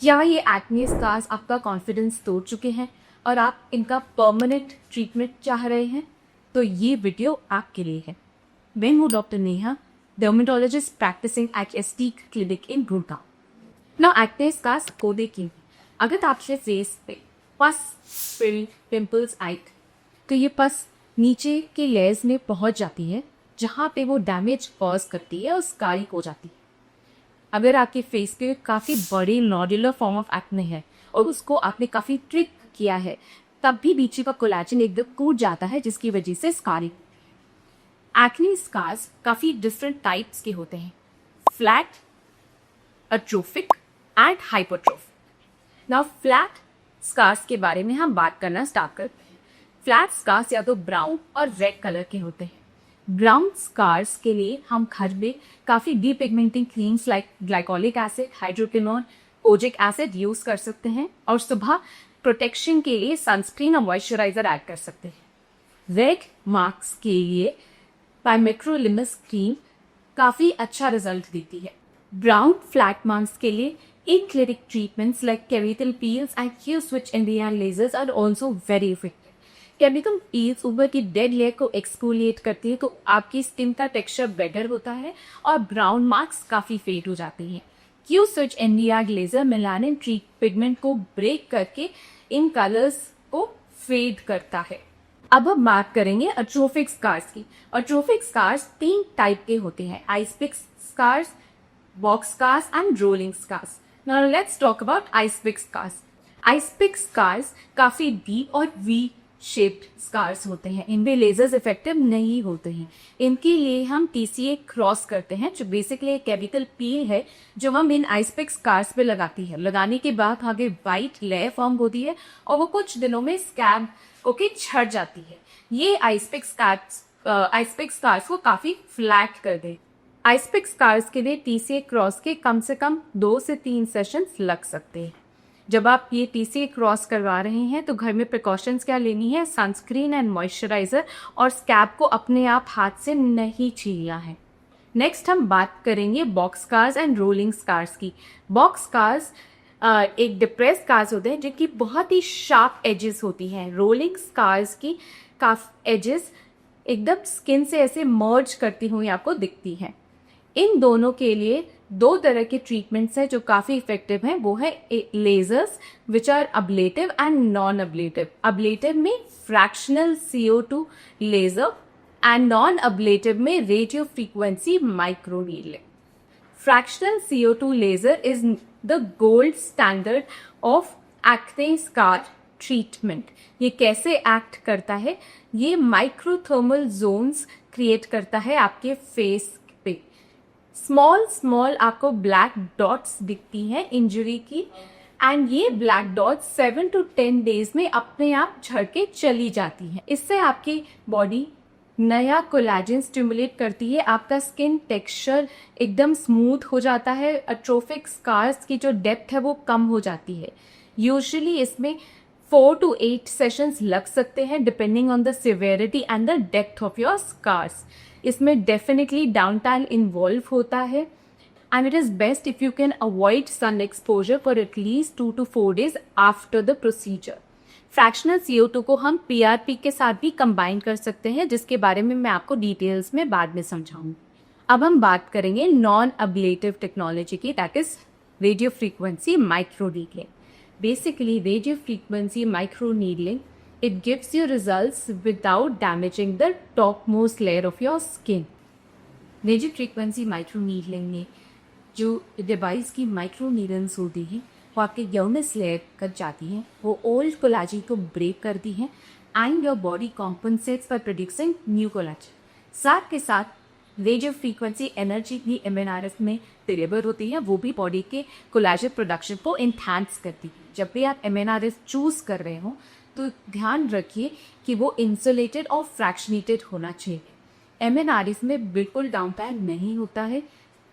क्या ये acne scars आपका कॉन्फिडेंस तोड़ चुके हैं और आप इनका परमानेंट ट्रीटमेंट चाह रहे हैं? तो ये वीडियो आपके लिए है। मैं हूँ doctor Neha, dermatologist practicing at Esteek clinic in Gurgaon. Now acne scars को देखिए, अगर आपके फेस पे पस, पिंपल्स आए तो ये पस नीचे के लेयर्स में पहुंच जाती है, जहाँ पे वो डैमेज कॉज करती है और स्कारिंग हो जाती है। अगर आपके फेस पे काफ़ी बड़ी नॉड्यूलर फॉर्म ऑफ एक्ने है और उसको आपने काफ़ी ट्रिक किया है, तब भी बीच का कोलेजन एकदम कूद जाता है, जिसकी वजह से स्कारिंग। एक्ने स्कार्स काफ़ी डिफरेंट टाइप्स के होते हैं, flat, atrophic and hypertrophic. Now flat scars के बारे में हम बात करना स्टार्ट करते हैं। फ्लैट स्कार्स या तो ब्राउन और रेड कलर के होते हैं। ब्राउन स्कार्स के लिए हम घर में काफ़ी depigmenting creams like glycolic acid, hydroquinone, kojic acid use कर सकते हैं और सुबह प्रोटेक्शन के लिए सनस्क्रीन और मॉइस्चराइजर ऐड कर सकते हैं। रेड मार्क्स के लिए पाइमेट्रोलिमस क्रीम काफ़ी अच्छा रिजल्ट देती है। ब्राउन फ्लैट मार्क्स के लिए in-clinic treatments like chemical peels and Q-switch NDR lasers are also very effective. Chemical peels ऊपर की डेड लेयर को एक्सफोलिएट करती है, तो आपकी स्किन का टेक्सचर बेटर होता है और ब्राउन मार्क्स काफ़ी फेड हो जाते हैं। Q switch NDR laser melanin tree pigment को ब्रेक करके इन कलर्स को फेड करता है। अब हम बात करेंगे अट्रोफिक स्कार्स की। अट्रोफिक स्कार्स 3 टाइप के होते हैं, icepick scars, box scars and rolling scars. Now let's talk about icepick scars. Icepick scars काफ़ी डीप और वी शेप्ड स्कार्स होते हैं। इनमें लेजर्स इफेक्टिव नहीं होते हैं। इनके लिए हम टीसीए क्रॉस करते हैं, जो बेसिकली एक केमिकल पील है जो हम इन आइसपिक स्कार्स पे लगाती है। लगाने के बाद आगे वाइट लेयर फॉर्म होती है और वो कुछ दिनों में स्कैब होके छट जाती है। ये आइसपिक स्कार्स को काफ़ी फ्लैट कर दे। आइसपिक स्कार्स के लिए टीसीए क्रॉस के कम से कम 2 से 3 सेशंस लग सकते हैं। जब आप ये टीसीए क्रॉस करवा रहे हैं तो घर में प्रिकॉशंस क्या लेनी है? सनस्क्रीन एंड मॉइस्चराइजर, और स्कैब को अपने आप हाथ से नहीं छीलना है। नेक्स्ट हम बात करेंगे box scars and rolling scars की। बॉक्स स्कार्स एक डिप्रेस स्कार्स होते हैं जिनकी बहुत ही शार्प एजेस होती हैं। रोलिंग स्कार्स की काफ़ी एजेस एकदम स्किन से ऐसे मर्ज करती हुई आपको दिखती हैं। इन दोनों के लिए 2 तरह के ट्रीटमेंट्स हैं जो काफ़ी इफेक्टिव हैं। वो है lasers which are ablative and non ablative. Ablative में fractional CO2 laser and non ablative में radio frequency microneedling. Fractional CO2 laser is the gold standard of acne scar treatment. ये कैसे एक्ट करता है? ये माइक्रोथर्मल जोन्स क्रिएट करता है आपके फेस पे। स्मॉल आपको ब्लैक डॉट्स दिखती हैं इंजरी की, एंड ये ब्लैक डॉट्स 7 to 10 डेज में अपने आप झड़ के चली जाती हैं। इससे आपकी बॉडी नया कोलेजन स्टिमुलेट करती है, आपका स्किन टेक्सचर एकदम स्मूथ हो जाता है। अट्रोफिक स्कार्स की जो डेप्थ है वो कम हो जाती है। यूजुअली इसमें 4 to 8 सेशंस लग सकते हैं depending on the severity and the depth of your scars. इसमें डेफिनेटली डाउन टाइम इन्वॉल्व होता है, and it is best if you can avoid sun exposure for at least 2 to 4 days after the procedure. Fractional CO2 को हम PRP के साथ भी combine कर सकते हैं, जिसके बारे में मैं आपको डिटेल्स में बाद में समझाऊंगी। अब हम बात करेंगे नॉन अब्लेटिव टेक्नोलॉजी की, that is radio frequency microneedling. Basically radio frequency microneedling, it gives you results without damaging the topmost layer of your skin. Radio frequency microneedling में जो डिवाइस की माइक्रो नीडल्स होती हैं वो आपके यौनस लेयर कर जाती हैं, वो ओल्ड कोलाजन को ब्रेक करती हैं and your body compensates by producing new collagen. साथ के साथ रेडियो फ्रीक्वेंसी एनर्जी भी MNRF में डिलीवर होती है, वो भी बॉडी के कोलाजन प्रोडक्शन को इन्हांस करती है। जब भी आप MNRF चूज कर रहे हो तो ध्यान रखिए कि वो इंसुलेटेड और फ्रैक्शनेटेड होना चाहिए। MNRF में बिल्कुल डाउन टाइम नहीं होता है,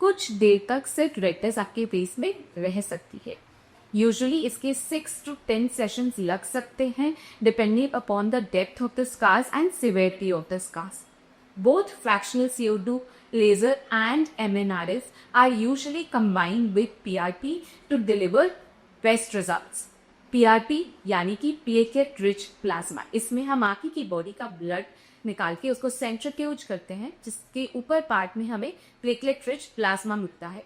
कुछ देर तक सिर्फ रेडनेस आपके फेस में रह सकती है। यूजुअली इसके 6 to 10 सेशंस लग सकते हैं depending upon the depth of the scars and severity of the scars. Both fractional CO2 laser and MNRF are usually combined with PRP to deliver best results. PRP यानी कि platelet rich plasma, इसमें हम आँखी की body का blood निकाल के उसको सेंट्रीफ्यूज करते हैं, जिसके ऊपर पार्ट में हमें प्लेटलेट रिच प्लाज्मा मिलता है।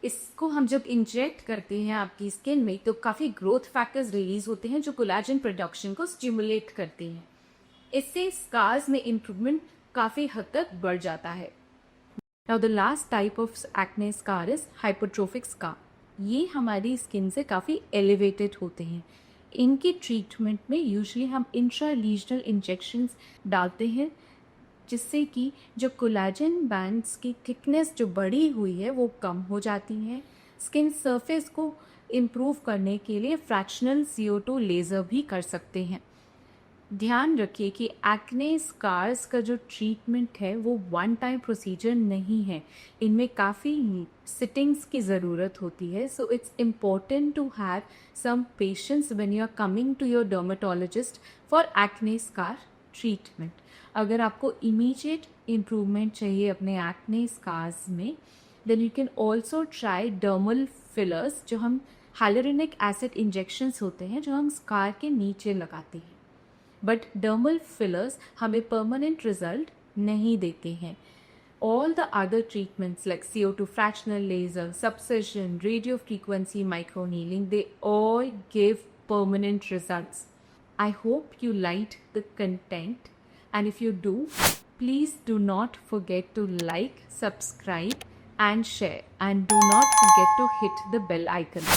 इसको हम जब इंजेक्ट करते हैं आपकी स्किन में तो काफ़ी ग्रोथ फैक्टर्स रिलीज होते हैं जो कोलाजन प्रोडक्शन को स्टिमुलेट करते हैं। इससे स्कार्स में इम्प्रूवमेंट काफ़ी हद तक बढ़ जाता है। Now the last type of acne scar is hypertrophic scar. ये हमारी स्किन से काफ़ी एलिवेटेड होते हैं। इनकी ट्रीटमेंट में यूजुअली हम इंट्रालीजनल इंजेक्शंस डालते हैं, जिससे कि जो कोलाजन बैंड्स की थिकनेस जो बढ़ी हुई है वो कम हो जाती है। स्किन सरफेस को इम्प्रूव करने के लिए फ्रैक्शनल CO2 लेज़र भी कर सकते हैं। ध्यान रखिए कि एक्ने स्कार्स का जो ट्रीटमेंट है वो वन टाइम प्रोसीजर नहीं है, इनमें काफ़ी सिटिंग्स की ज़रूरत होती है। So it's important to have some patience when you are coming to your dermatologist for acne scar treatment. अगर आपको इमीडिएट इम्प्रूवमेंट चाहिए अपने एक्ने स्कार्स में, then you can also try dermal fillers, जो हम हाइलुरोनिक एसिड इंजेक्शंस होते हैं जो हम स्कार के नीचे लगाते हैं। बट डर्मल फिलर्स हमें परमानेंट रिजल्ट नहीं देते हैं। All the other treatments like CO2 fractional laser, subcision, radio frequency microneedling, they all give permanent results. I hope you liked the content, and if you do, please do not forget to like, subscribe and share, and do not forget to hit the bell icon.